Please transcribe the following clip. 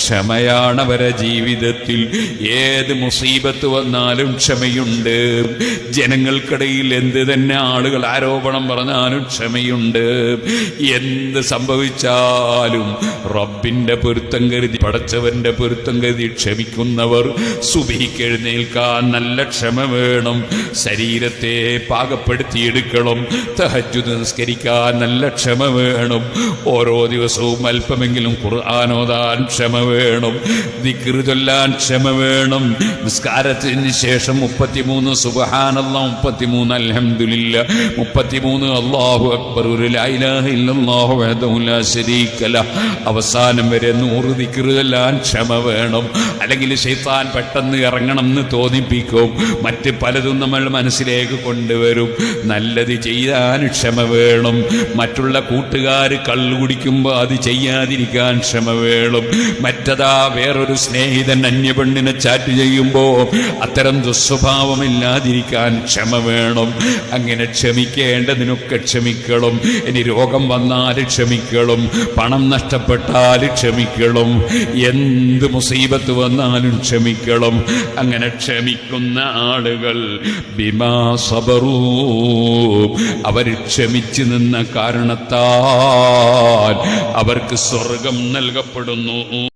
ക്ഷമയാണ് അവരെ ജീവിതത്തിൽ. ഏത് മുസീബത്ത് വന്നാലും ക്ഷമയുണ്ട്. ജനങ്ങൾക്കിടയിൽ എന്ത് തന്നെ ആളുകൾ ആരോപണം പറഞ്ഞാലും ക്ഷമയുണ്ട്. എന്ത് സംഭവിച്ചാലും റബ്ബിന്റെ പൊരുത്തം കരുതി, പടച്ചവന്റെ പൊരുത്തം കരുതി ക്ഷമിക്കുന്നവർ. സുബഹിക്ക് എഴുന്നേൽക്കാൻ നല്ല ക്ഷമ വേണം. ശരീരത്തെ പാകപ്പെടുത്തിയെടുക്കണം. തഹജ്ജുദ് നിസ്കരിക്കാൻ നല്ല ക്ഷമ വേണം. ഓരോ ദിവസവും അല്പമെങ്കിലും ഖുർആൻ ഓതാൻ ക്ഷമ വേണം. ദിക്ർ ചൊല്ലാൻ ക്ഷമ വേണം. നിസ്കാരത്തിന് ശേഷം 33 സുബ്ഹാനല്ലാഹ്, 33 അൽഹംദുലില്ലാഹ്, 33 അല്ലാഹു അക്ബർ, ഒരു ലാ ഇലാഹ ഇല്ലല്ലാഹു വഹ്ദഹു ലാ ശരീക ലഹ്, അവസാനം വരെ 100 ദിക്ർ ചൊല്ലാൻ ക്ഷമ വേണം. അല്ലെങ്കിൽ ശൈത്താൻ പെട്ടെന്ന് ഇറങ്ങണം എന്ന് തോന്നിപ്പിക്കും. മറ്റ് പലതും നമ്മൾ മനസ്സിലേക്ക് കൊണ്ടുവരും. നല്ലത് ചെയ്യാൻ ക്ഷമ വേണം. മറ്റുള്ള കൂട്ടുകാർ കള്ളു കുടിക്കുമ്പോൾ അത് ചെയ്യാതിരിക്കാൻ ക്ഷമ വേണം. മറ്റതാ വേറൊരു സ്നേഹിതൻ അന്യപെണ്ണിനെ ചാറ്റ് ചെയ്യുമ്പോൾ അത്തരം ദുസ്വഭാവമില്ലാതിരിക്കാൻ ക്ഷമ വേണം. അങ്ങനെ ക്ഷമിക്കേണ്ടതിനൊക്കെ ക്ഷമിക്കണം. ഇനി രോഗം വന്നാൽ ക്ഷമിക്കണം. പണം നഷ്ടപ്പെട്ടാൽ ക്ഷമിക്കണം. എന്ത് മുസീബത്ത് വന്നാലും ക്ഷമിക്കണം. അങ്ങനെ ക്ഷമിക്കുന്ന ആളുകൾ ബിമാ സബറൂ, അവർ ക്ഷമിച്ചു നിന്ന കാരണത്താൽ അവർക്ക് സ്വർഗം നൽകപ്പെടുന്നു.